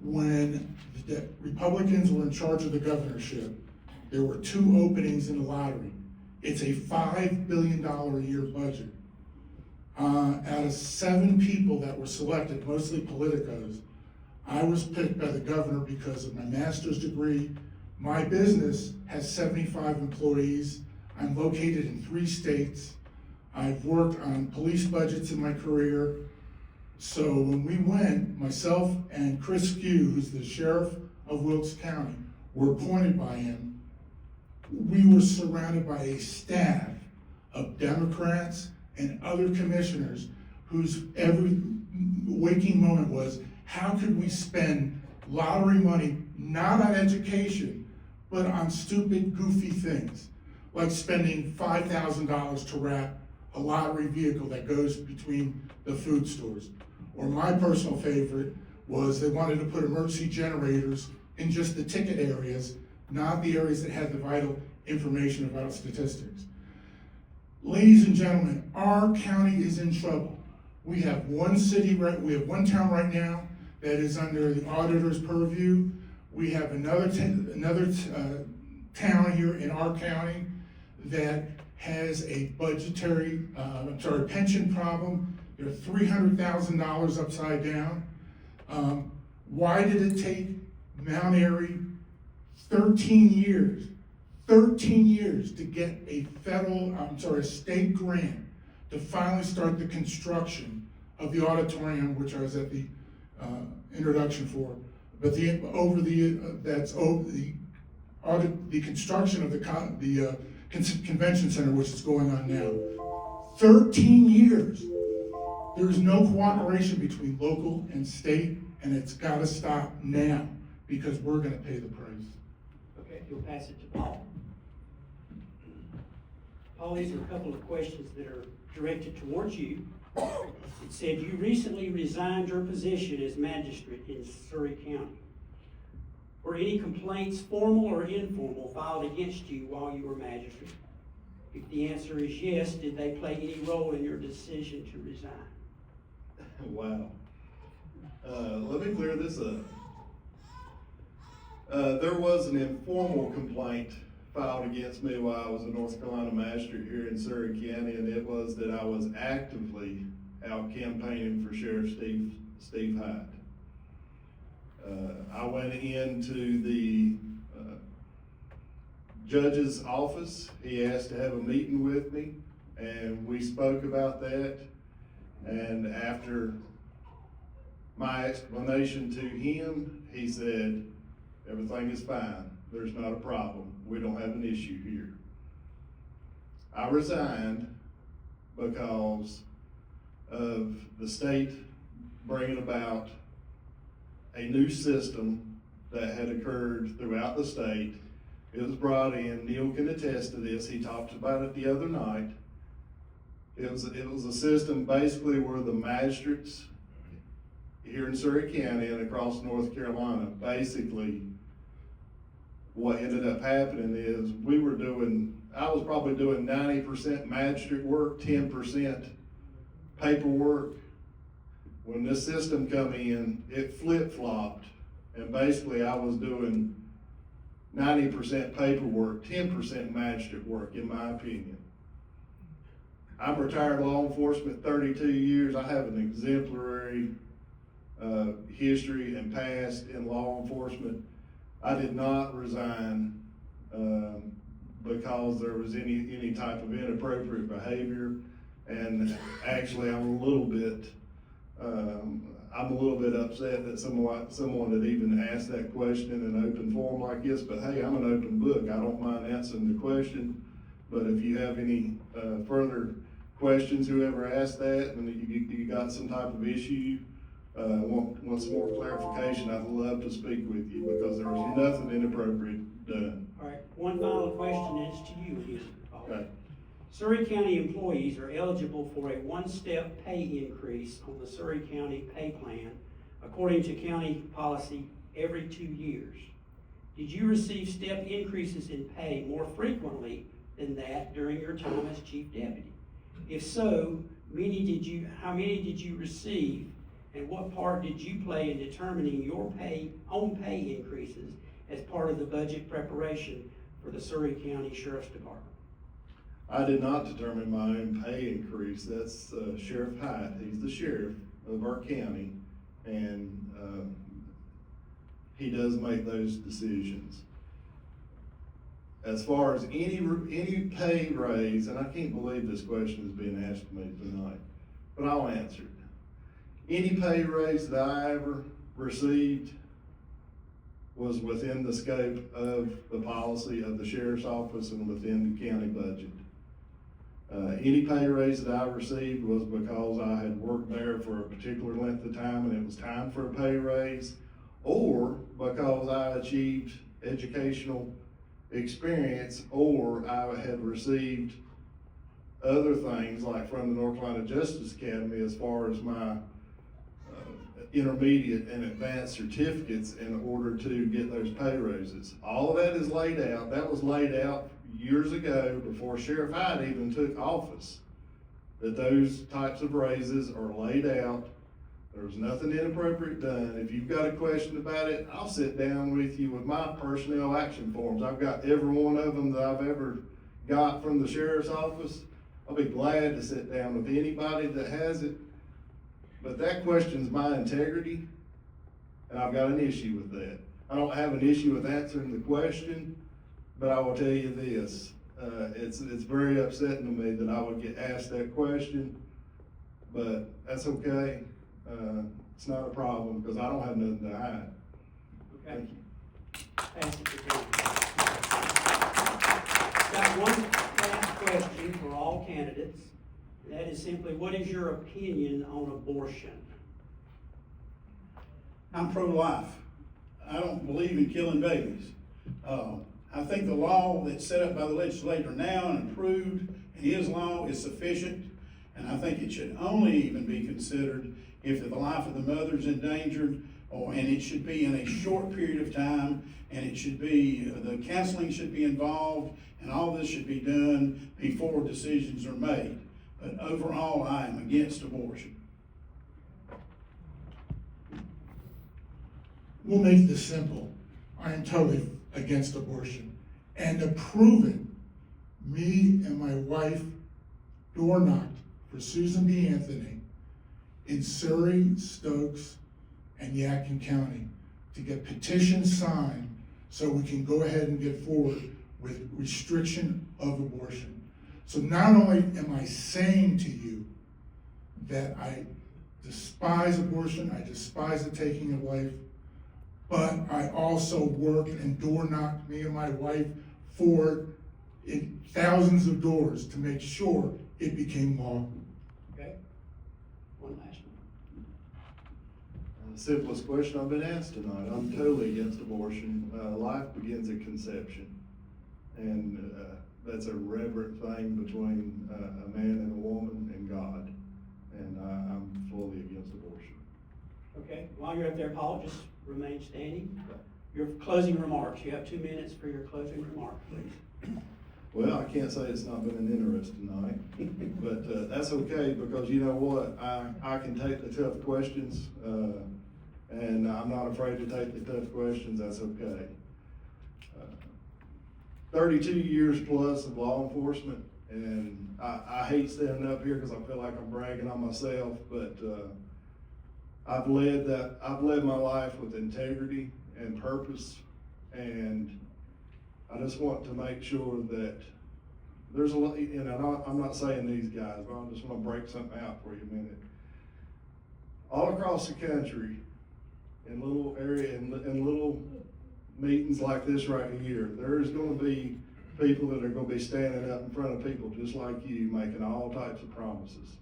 When the Republicans were in charge of the governorship, there were 2 openings in the lottery. It's a $5 billion a year budget. Out of 7 people that were selected, mostly politicos, I was picked by the governor because of my master's degree. My business has 75 employees. I'm located in 3 states. I've worked on police budgets in my career. So when we went, myself and Chris Skew, who's the sheriff of Wilkes County, were appointed by him. We were surrounded by a staff of Democrats and other commissioners whose every waking moment was, how could we spend lottery money, not on education, but on stupid, goofy things, like spending $5,000 to wrap a lottery vehicle that goes between the food stores. Or my personal favorite was they wanted to put emergency generators in just the ticket areas, not the areas that had the vital information about statistics. Ladies and gentlemen, our county is in trouble. We have one town right now that is under the auditor's purview. We have another town here in our county that has a pension problem. They're $300,000 upside down. Why did it take Mount Airy 13 years to get a a state grant to finally start the construction of the auditorium, which I was at the introduction for, but the construction of the convention center, which is going on now. 13 years. There's no cooperation between local and state, and it's gotta stop now, because we're gonna pay the price. Okay, you'll pass it to Paul. Paul, these are a couple of questions that are directed towards you. It said you recently resigned your position as magistrate in Surry County. Were any complaints, formal or informal, filed against you while you were magistrate? If the answer is yes, did they play any role in your decision to resign? Wow. Let me clear this up. There was an informal complaint filed against me while I was a North Carolina magistrate here in Surry County, and it was that I was actively out campaigning for Sheriff Steve Hyde. I went into the judge's office. He asked to have a meeting with me, and we spoke about that. And after my explanation to him, he said, everything is fine. There's not a problem. We don't have an issue here. I resigned because of the state bringing about a new system that had occurred throughout the state. It was brought in. Neil can attest to this. He talked about it the other night. It was a system basically where the magistrates here in Surry County and across North Carolina, basically what ended up happening is I was probably doing 90% magistrate work, 10% paperwork. When this system come in, it flip-flopped, and basically I was doing 90% paperwork, 10% magistrate work, in my opinion. I'm retired law enforcement, 32 years. I have an exemplary history and past in law enforcement. I did not resign because there was any type of inappropriate behavior, and actually I'm a little bit upset that someone had even asked that question in an open forum like this. But hey, I'm an open book. I don't mind answering the question. But if you have any further questions, whoever asked that, and you got some type of issue, want some more clarification, I'd love to speak with you, because there was nothing inappropriate done. All right, one final question is to you again, Paul. Okay. Surry County employees are eligible for a one-step pay increase on the Surry County pay plan, according to county policy, every 2 years. Did you receive step increases in pay more frequently than that during your time as chief deputy? If so, how many did you receive, and what part did you play in determining your own pay increases as part of the budget preparation for the Surry County Sheriff's Department? I did not determine my own pay increase. That's Sheriff Hyde. He's the sheriff of our county, and he does make those decisions. As far as any pay raise, and I can't believe this question is being asked to me tonight, but I'll answer it. Any pay raise that I ever received was within the scope of the policy of the sheriff's office and within the county budget. Any pay raise that I received was because I had worked there for a particular length of time and it was time for a pay raise, or because I achieved educational experience, or I had received other things like from the North Carolina Justice Academy as far as my intermediate and advanced certificates in order to get those pay raises. All of that is laid out. That was laid out years ago before Sheriff Hyde even took office, that those types of raises are laid out. There was nothing inappropriate done. If you've got a question about it, I'll sit down with you with my personnel action forms. I've got every one of them that I've ever got from the sheriff's office. I'll be glad to sit down with anybody that has it. But that questions my integrity and I've got an issue with that. I don't have an issue with answering the question, but I will tell you this, it's very upsetting to me that I would get asked that question, but that's okay. It's not a problem, because I don't have nothing to hide. Okay. Thank you. Pass it to David. Got one last question for all candidates. That is simply, what is your opinion on abortion? I'm pro-life. I don't believe in killing babies. I think the law that's set up by the legislature now and approved in his law is sufficient, and I think it should only even be considered if the life of the mother is endangered, and it should be in a short period of time, and it should be, the counseling should be involved, and all this should be done before decisions are made. But overall, I am against abortion. We'll make this simple. I am totally against abortion. And to prove it, me and my wife door knocked for Susan B. Anthony in Surry, Stokes, and Yadkin County to get petitions signed so we can go ahead and get forward with restriction of abortion. So not only am I saying to you that I despise abortion, I despise the taking of life, but I also work and door knocked, me and my wife, for in thousands of doors to make sure it became law. Okay? One last one. The simplest question I've been asked tonight. I'm totally against abortion. Life begins at conception. And that's a reverent thing between a man and a woman and God. And I'm fully against abortion. Okay, while you're up there, Paul, just remain standing. Your closing remarks. You have 2 minutes for your closing remarks, please. Well, I can't say it's not been an interesting night, but that's okay, because you know what? I can take the tough questions, and I'm not afraid to take the tough questions. That's okay. 32 years plus of law enforcement, and I hate standing up here because I feel like I'm bragging on myself, but I've led my life with integrity and purpose, and I just want to make sure that there's a lot, and I'm not saying these guys, but I just want to break something out for you a minute. All across the country, in little area, in little meetings like this right here, there's going to be people that are going to be standing up in front of people just like you, making all types of promises.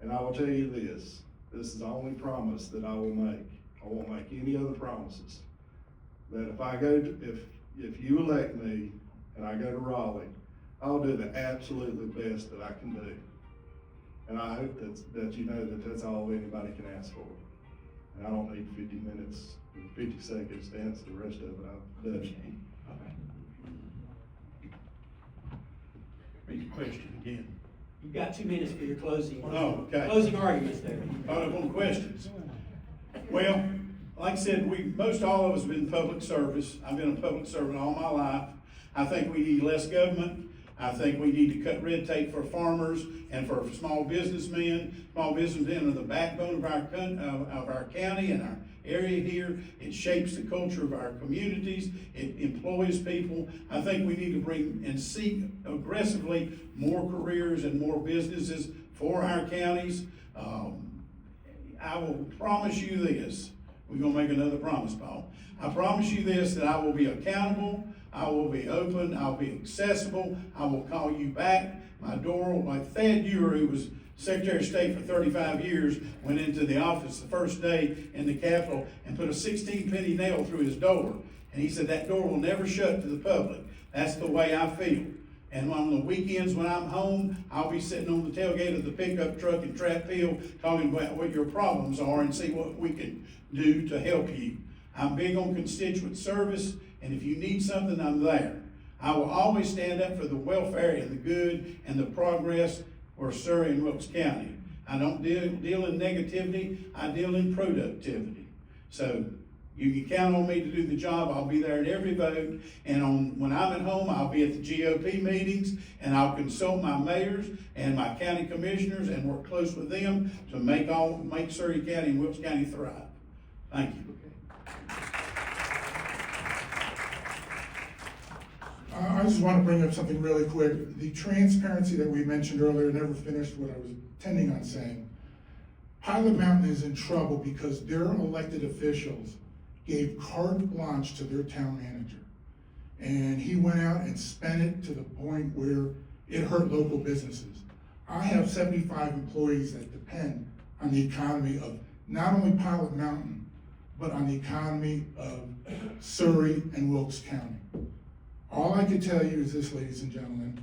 And I will tell you this is the only promise that I will make. I won't make any other promises. That if I go to, if you elect me and I go to Raleigh, I'll do the absolutely best that I can do. And I hope that you know that that's all anybody can ask for. And I don't need 50 minutes and 50 seconds to answer the rest of it. I've done it. Read the question again. You've got 2 minutes for your closing. Oh, okay. Closing arguments there. Thought up on questions. Well, like I said, most all of us have been in public service. I've been a public servant all my life. I think we need less government. I think we need to cut red tape for farmers and for small businessmen. Small businessmen are the backbone of our county and our area here. It shapes the culture of our communities. It employs people. I think we need to bring and seek aggressively more careers and more businesses for our counties. I will promise you this. We're going to make another promise, Paul. I promise you this, that I will be accountable. I will be open. I'll be accessible. I will call you back. My door, like Thad Ewer, who was Secretary of State for 35 years, went into the office the first day in the Capitol and put a 16-penny nail through his door. And he said, that door will never shut to the public. That's the way I feel. And on the weekends when I'm home, I'll be sitting on the tailgate of the pickup truck in Trap Hill talking about what your problems are and see what we can do to help you. I'm big on constituent service, and if you need something, I'm there. I will always stand up for the welfare and the good and the progress for Surry and Wilkes County. I don't deal in negativity, I deal in productivity. So you can count on me to do the job. I'll be there at every vote, and when I'm at home, I'll be at the GOP meetings, and I'll consult my mayors and my county commissioners and work close with them to make Surry County and Wilkes County thrive. Thank you. Okay. I just want to bring up something really quick. The transparency that we mentioned earlier never finished what I was intending on saying. Pilot Mountain is in trouble because their elected officials gave carte blanche to their town manager. And he went out and spent it to the point where it hurt local businesses. I have 75 employees that depend on the economy of not only Pilot Mountain, but on the economy of Surry and Wilkes County. All I can tell you is this, ladies and gentlemen,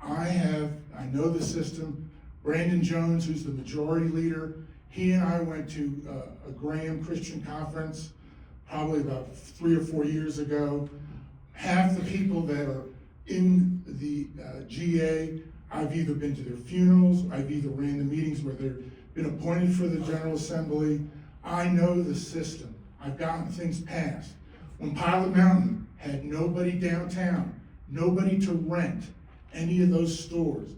I know the system. Brandon Jones, who's the majority leader, he and I went to a Graham Christian conference probably about 3 or 4 years ago. Half the people that are in the GA, I've either been to their funerals, I've either ran the meetings where they've been appointed for the General Assembly. I know the system. I've gotten things passed. When Pilot Mountain had nobody downtown, nobody to rent any of those stores,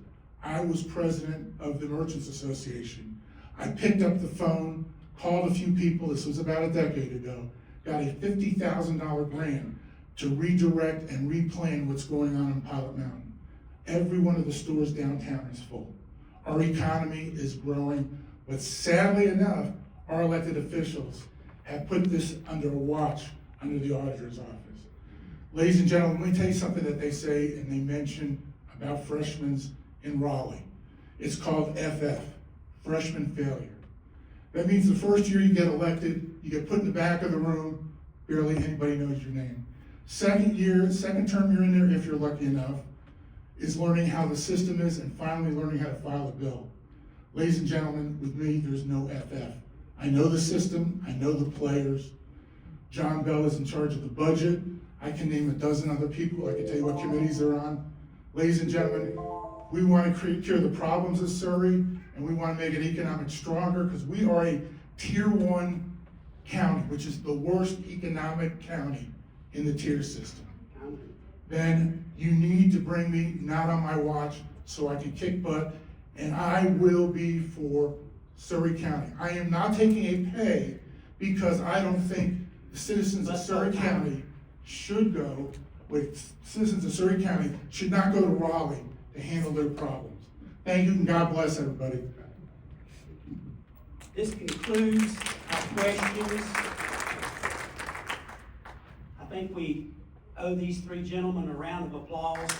I was president of the Merchants Association. I picked up the phone, called a few people, this was about a decade ago, got a $50,000 grant to redirect and replan what's going on in Pilot Mountain. Every one of the stores downtown is full. Our economy is growing, but sadly enough, our elected officials have put this under a watch under the auditor's office. Ladies and gentlemen, let me tell you something that they say and they mention about freshmen in Raleigh. It's called FF, freshman failure. That means the first year you get elected, you get put in the back of the room, barely anybody knows your name. Second term you're in there, if you're lucky enough, is learning how the system is and finally learning how to file a bill. Ladies and gentlemen, with me, there's no FF. I know the system, I know the players. John Bell is in charge of the budget. I can name a dozen other people. I can tell you what committees they're on. Ladies and gentlemen, we want to cure the problems of Surry, and we want to make it economic stronger because we are a tier 1 county, which is the worst economic county in the tier system. Then you need to bring me not on my watch so I can kick butt, and I will be for Surry County. I am not taking a pay because I don't think the citizens of Surry County should go, citizens of Surry County should not go to Raleigh to handle their problems. Thank you, and God bless everybody. This concludes our questions. I think we owe these 3 gentlemen a round of applause.